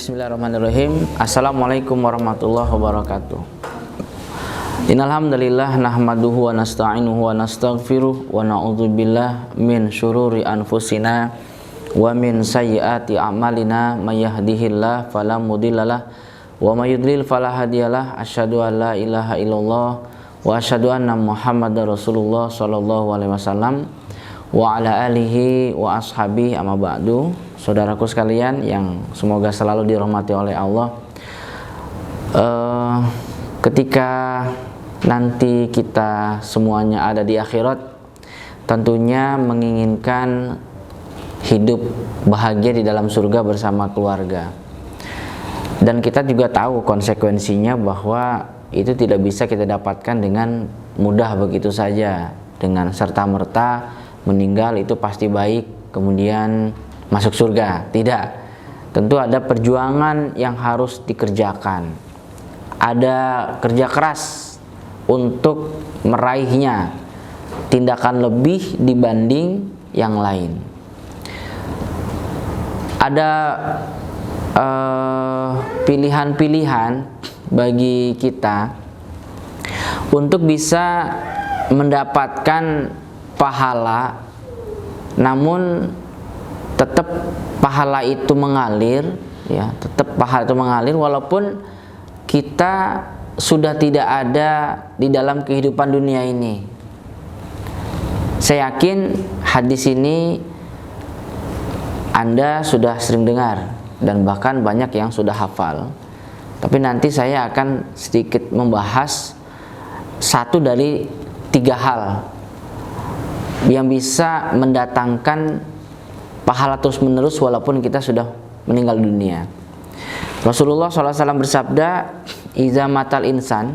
Bismillahirrahmanirrahim. Assalamualaikum warahmatullahi wabarakatuh. Innalhamdulillah nahmaduhu wa nasta'inuhu wa nastaghfiruh wa na'udzubillah min syururi anfusina wa min sayyiati a'malina may yahdihillahu fala mudhillalah wa may yudlil fala hadiyalah. Asyhadu an la ilaha illallah wa asyhadu anna Muhammadar Rasulullah sallallahu alaihi wasallam wa ala alihi wa ashabihi amma ba'du. Saudaraku sekalian yang semoga selalu dirahmati oleh Allah, ketika nanti kita semuanya ada di akhirat, tentunya menginginkan hidup bahagia di dalam surga bersama keluarga. Dan kita juga tahu konsekuensinya bahwa itu tidak bisa kita dapatkan dengan mudah begitu saja, dengan serta-merta meninggal itu pasti baik kemudian masuk surga. Tidak, tentu ada perjuangan yang harus dikerjakan, ada kerja keras untuk meraihnya, tindakan lebih dibanding yang lain. Ada pilihan-pilihan bagi kita untuk bisa mendapatkan pahala, namun tetap pahala itu mengalir, ya, tetap pahala itu mengalir walaupun kita sudah tidak ada di dalam kehidupan dunia ini. Saya yakin hadis ini Anda sudah sering dengar dan bahkan banyak yang sudah hafal. Tapi nanti saya akan sedikit membahas satu dari 3 hal yang bisa mendatangkan pahala terus menerus walaupun kita sudah meninggal dunia. Rasulullah SAW bersabda, "Iza matal insan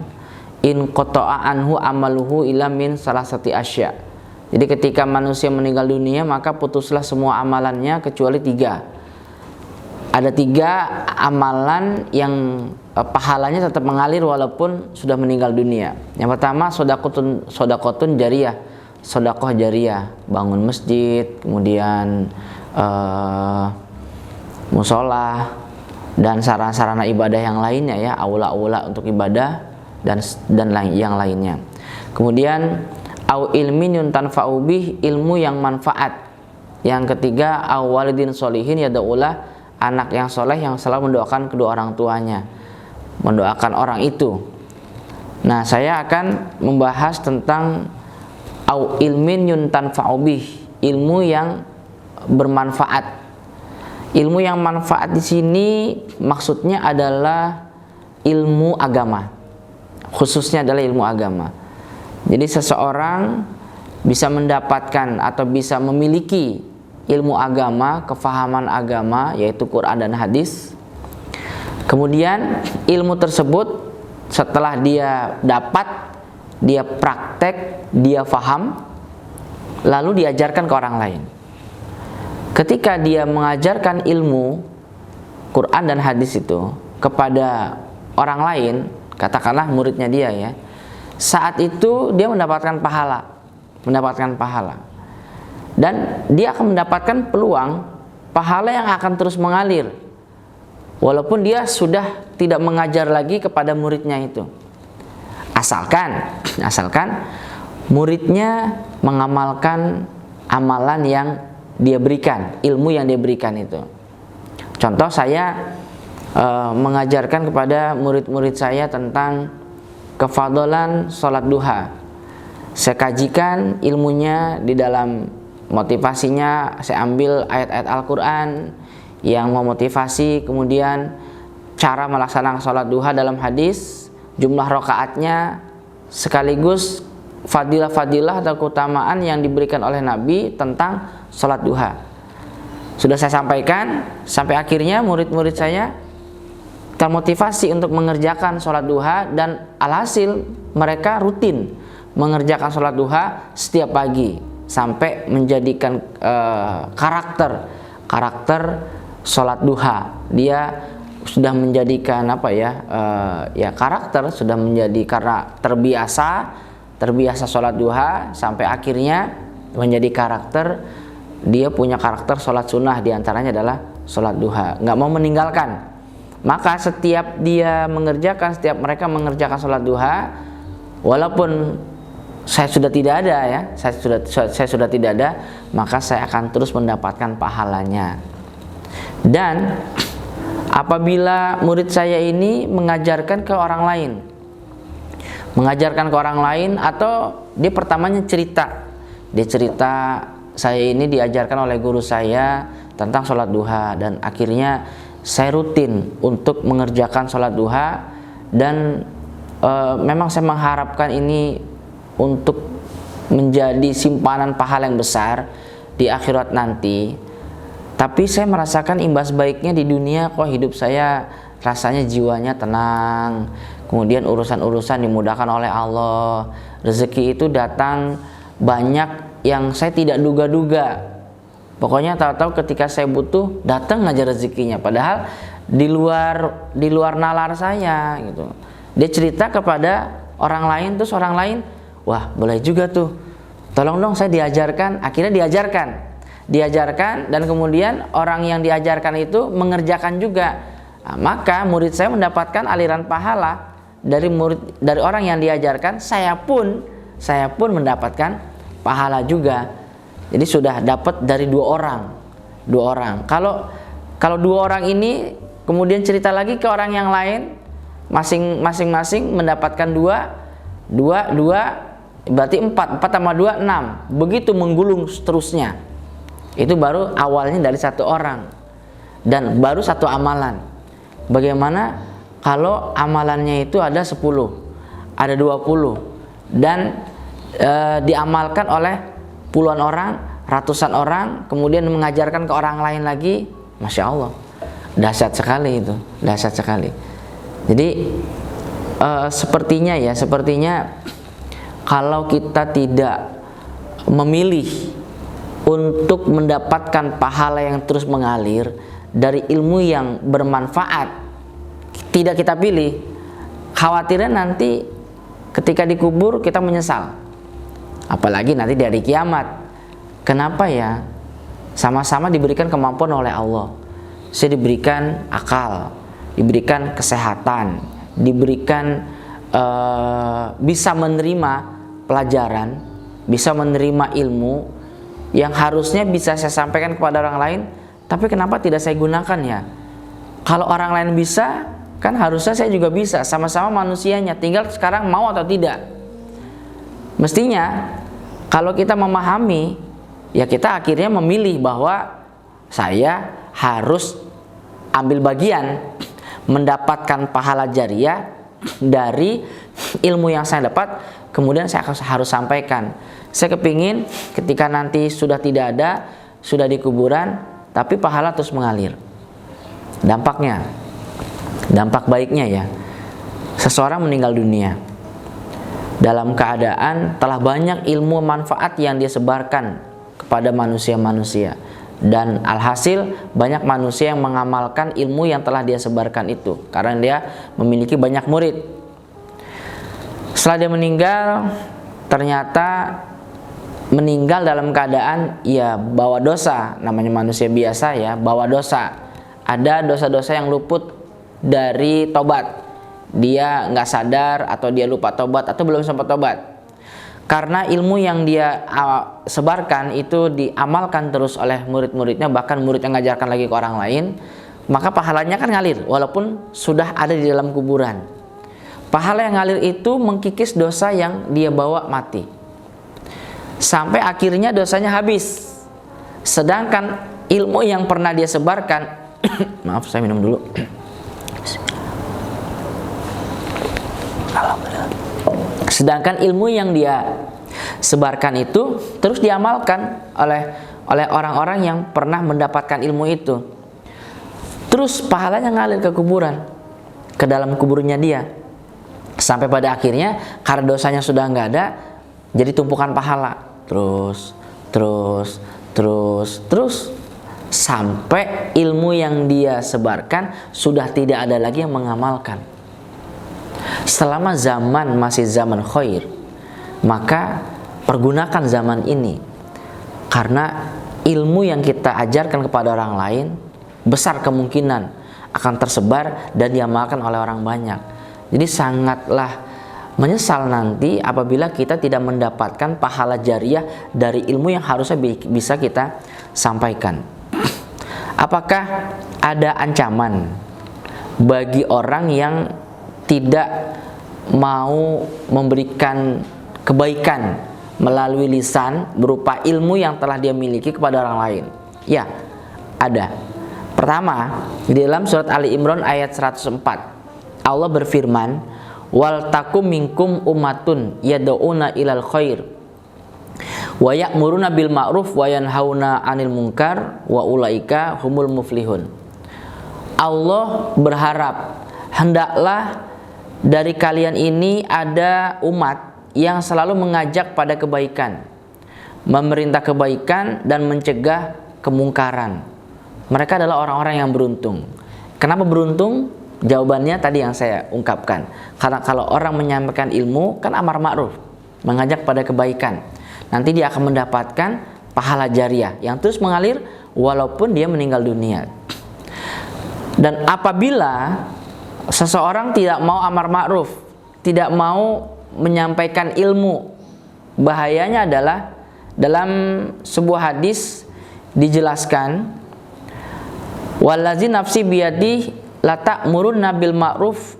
in qata'a anhu amaluhu illa min salasati asya." Jadi ketika manusia meninggal dunia maka putuslah semua amalannya kecuali 3. Ada 3 amalan yang pahalanya tetap mengalir walaupun sudah meninggal dunia. Yang pertama sodakotun jariyah, sodakoh jariyah, bangun masjid, kemudian musola dan sarana-sarana ibadah yang lainnya, ya, aula-aula untuk ibadah dan yang lainnya. Kemudian au ilmin yuntanfa'u bih, ilmu yang manfaat. Yang ketiga au walidin sholihin yad'ulah, anak yang soleh yang selalu mendoakan kedua orang tuanya, mendoakan orang itu. Nah, saya akan membahas tentang au ilmin yuntanfa'u bih, ilmu yang bermanfaat. Ilmu yang manfaat di sini maksudnya adalah ilmu agama. Khususnya adalah ilmu agama. Jadi seseorang bisa mendapatkan atau bisa memiliki ilmu agama, kefahaman agama, yaitu Quran dan hadis. Kemudian ilmu tersebut setelah dia dapat, dia praktek, dia faham, lalu diajarkan ke orang lain. Ketika dia mengajarkan ilmu Quran dan hadis itu kepada orang lain, katakanlah muridnya dia, ya, saat itu dia mendapatkan pahala, dan dia akan mendapatkan peluang pahala yang akan terus mengalir walaupun dia sudah tidak mengajar lagi kepada muridnya itu, asalkan muridnya mengamalkan amalan yang dia berikan, ilmu yang dia berikan itu. Contoh, saya mengajarkan kepada murid-murid saya tentang kefadalan sholat duha. Saya kajikan ilmunya, di dalam motivasinya saya ambil ayat-ayat Al-Quran yang memotivasi, kemudian cara melaksanakan sholat duha dalam hadis, jumlah rakaatnya, sekaligus fadilah-fadilah atau keutamaan yang diberikan oleh Nabi tentang sholat duha. Sudah saya sampaikan, sampai akhirnya murid-murid saya termotivasi untuk mengerjakan sholat duha, dan alhasil mereka rutin mengerjakan sholat duha setiap pagi sampai menjadikan karakter sholat duha. Dia sudah menjadikan karakter, sudah menjadi, karena terbiasa sholat duha sampai akhirnya menjadi karakter. Dia punya karakter sholat sunnah, diantaranya adalah sholat duha, nggak mau meninggalkan. Maka setiap mereka mengerjakan sholat duha, walaupun saya sudah tidak ada ya, saya sudah tidak ada, maka saya akan terus mendapatkan pahalanya. Dan apabila murid saya ini mengajarkan ke orang lain, atau dia pertamanya cerita, saya ini diajarkan oleh guru saya tentang sholat duha, dan akhirnya saya rutin untuk mengerjakan sholat duha, dan memang saya mengharapkan ini untuk menjadi simpanan pahala yang besar di akhirat nanti. Tapi saya merasakan imbas baiknya di dunia, kok hidup saya rasanya jiwanya tenang, kemudian urusan-urusan dimudahkan oleh Allah, rezeki itu datang banyak yang saya tidak duga-duga. Pokoknya tahu-tahu ketika saya butuh datang aja rezekinya, padahal di luar nalar saya gitu. Dia cerita kepada orang lain, terus orang lain, wah boleh juga tuh, tolong dong saya diajarkan. Akhirnya diajarkan, dan kemudian orang yang diajarkan itu mengerjakan juga. Nah, maka murid saya mendapatkan aliran pahala dari orang yang diajarkan. Saya pun mendapatkan pahala juga. Jadi sudah dapat dari dua orang. Kalau dua orang ini kemudian cerita lagi ke orang yang lain, masing-masing mendapatkan dua, berarti 4 tambah 2 6. Begitu menggulung seterusnya. Itu baru awalnya dari satu orang dan baru satu amalan. Bagaimana kalau amalannya itu ada 10, ada 20, dan diamalkan oleh puluhan orang, ratusan orang, kemudian mengajarkan ke orang lain lagi, Masya Allah, dahsyat sekali itu, dahsyat sekali. Jadi sepertinya kalau kita tidak memilih untuk mendapatkan pahala yang terus mengalir dari ilmu yang bermanfaat, tidak kita pilih, khawatirnya nanti ketika dikubur kita menyesal. Apalagi nanti di hari kiamat. Kenapa ya? Sama-sama diberikan kemampuan oleh Allah. Saya diberikan akal, diberikan kesehatan, diberikan bisa menerima pelajaran, bisa menerima ilmu yang harusnya bisa saya sampaikan kepada orang lain, tapi kenapa tidak saya gunakan ya? Kalau orang lain bisa, kan harusnya saya juga bisa. Sama-sama manusianya, tinggal sekarang mau atau tidak. Mestinya kalau kita memahami, ya kita akhirnya memilih bahwa saya harus ambil bagian mendapatkan pahala jariah dari ilmu yang saya dapat, kemudian saya harus sampaikan. Saya kepingin ketika nanti sudah tidak ada, sudah di kuburan, tapi pahala terus mengalir. Dampak baiknya ya, seseorang meninggal dunia dalam keadaan telah banyak ilmu manfaat yang dia sebarkan kepada manusia-manusia, dan alhasil banyak manusia yang mengamalkan ilmu yang telah dia sebarkan itu karena dia memiliki banyak murid. Setelah dia meninggal, ternyata meninggal dalam keadaan ya bawa dosa, namanya manusia biasa ya, bawa dosa. Ada dosa-dosa yang luput dari tobat. Dia nggak sadar, atau dia lupa tobat, atau belum sempat tobat. Karena ilmu yang dia sebarkan itu diamalkan terus oleh murid-muridnya, bahkan murid yang ngajarkan lagi ke orang lain, maka pahalanya kan ngalir walaupun sudah ada di dalam kuburan. Pahala yang ngalir itu mengkikis dosa yang dia bawa mati, sampai akhirnya dosanya habis. Sedangkan ilmu yang pernah dia sebarkan maaf saya minum dulu. Sedangkan ilmu yang dia sebarkan itu terus diamalkan oleh orang-orang yang pernah mendapatkan ilmu itu. Terus pahalanya ngalir ke kuburan, ke dalam kuburnya dia. Sampai pada akhirnya karena dosanya sudah nggak ada, jadi tumpukan pahala. Terus sampai ilmu yang dia sebarkan sudah tidak ada lagi yang mengamalkan. Selama zaman masih zaman khair, maka pergunakan zaman ini, karena ilmu yang kita ajarkan kepada orang lain besar kemungkinan akan tersebar dan diamalkan oleh orang banyak. Jadi sangatlah menyesal nanti apabila kita tidak mendapatkan pahala jariah dari ilmu yang harusnya bisa kita sampaikan. Apakah ada ancaman bagi orang yang tidak mau memberikan kebaikan melalui lisan berupa ilmu yang telah dia miliki kepada orang lain? Ya, ada. Pertama, di dalam surat Ali Imran ayat 104, Allah berfirman, wal takum minkum ummatun yad'una ilal khair wa ya'muruna bil ma'ruf wa yanhauna 'anil munkar wa ulaika humul muflihun. Allah berharap hendaklah dari kalian ini ada umat yang selalu mengajak pada kebaikan, memerintah kebaikan dan mencegah kemungkaran. Mereka adalah orang-orang yang beruntung. Kenapa beruntung? Jawabannya tadi yang saya ungkapkan. Karena kalau orang menyampaikan ilmu kan amar ma'ruf, mengajak pada kebaikan, nanti dia akan mendapatkan pahala jariah yang terus mengalir walaupun dia meninggal dunia. Dan apabila seseorang tidak mau amar ma'ruf, tidak mau menyampaikan ilmu, bahayanya adalah dalam sebuah hadis dijelaskan, wallazi nafsi biyadih la ta'murunna bil ma'ruf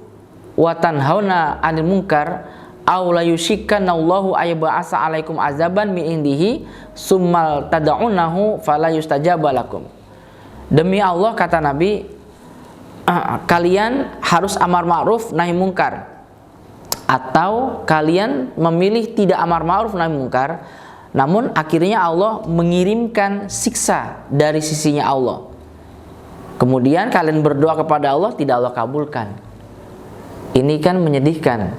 wa tanhauna 'anil munkar aw la yushikkanallahu ayyab'asa 'alaikum azaban min indihi summal tad'unahu fala yustajaba lakum. Demi Allah, kata Nabi, kalian harus amar ma'ruf nahi mungkar, atau kalian memilih tidak amar ma'ruf nahi mungkar, namun akhirnya Allah mengirimkan siksa dari sisinya Allah. Kemudian kalian berdoa kepada Allah, tidak Allah kabulkan. Ini kan menyedihkan.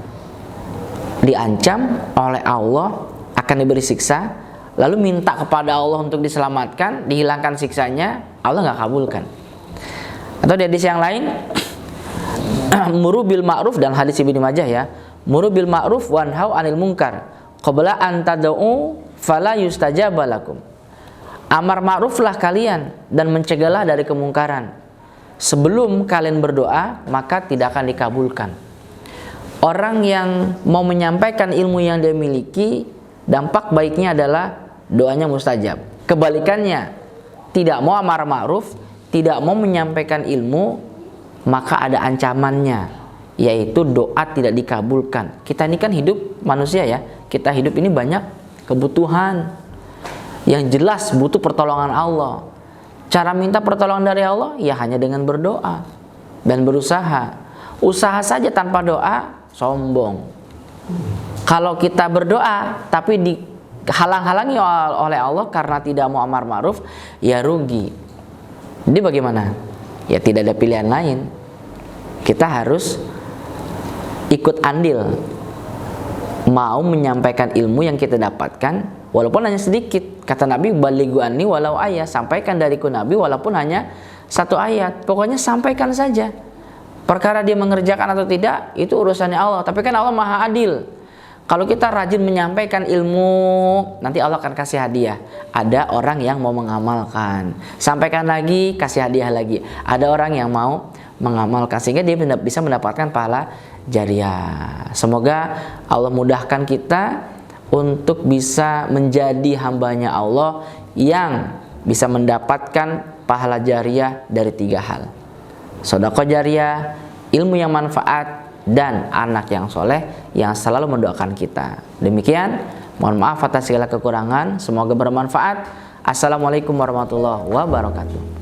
Diancam oleh Allah akan diberi siksa, lalu minta kepada Allah untuk diselamatkan, dihilangkan siksanya, Allah nggak kabulkan. Atau di hadis yang lain, muru bil ma'ruf, dan hadis Ibnu Majah ya, muru bil ma'ruf wanhau 'anil munkar qabla an tad'u fala yustajaba lakum. Amar ma'ruflah kalian dan mencegahlah dari kemungkaran. Sebelum kalian berdoa, maka tidak akan dikabulkan. Orang yang mau menyampaikan ilmu yang dia miliki, dampak baiknya adalah doanya mustajab. Kebalikannya, tidak mau amar ma'ruf, tidak mau menyampaikan ilmu, maka ada ancamannya, yaitu doa tidak dikabulkan. Kita ini kan hidup manusia ya, kita hidup ini banyak kebutuhan yang jelas butuh pertolongan Allah. Cara minta pertolongan dari Allah ya hanya dengan berdoa dan berusaha. Usaha saja tanpa doa sombong. Kalau kita berdoa tapi dihalang-halangi oleh Allah karena tidak mau amar ma'ruf, ya rugi. Jadi bagaimana? Ya tidak ada pilihan lain. Kita harus ikut andil, mau menyampaikan ilmu yang kita dapatkan walaupun hanya sedikit. Kata Nabi, balighu anni walau ayat, sampaikan dariku Nabi walaupun hanya satu ayat. Pokoknya sampaikan saja. Perkara dia mengerjakan atau tidak, itu urusannya Allah. Tapi kan Allah Maha Adil. Kalau kita rajin menyampaikan ilmu, nanti Allah akan kasih hadiah. Ada orang yang mau mengamalkan, sampaikan lagi, kasih hadiah lagi. Ada orang yang mau mengamalkan, sehingga dia bisa mendapatkan pahala jariah. Semoga Allah mudahkan kita untuk bisa menjadi hambanya Allah yang bisa mendapatkan pahala jariah dari 3 hal: sedekah jariah, ilmu yang manfaat, dan anak yang soleh yang selalu mendoakan kita. Demikian, mohon maaf atas segala kekurangan, semoga bermanfaat. Assalamualaikum warahmatullahi wabarakatuh.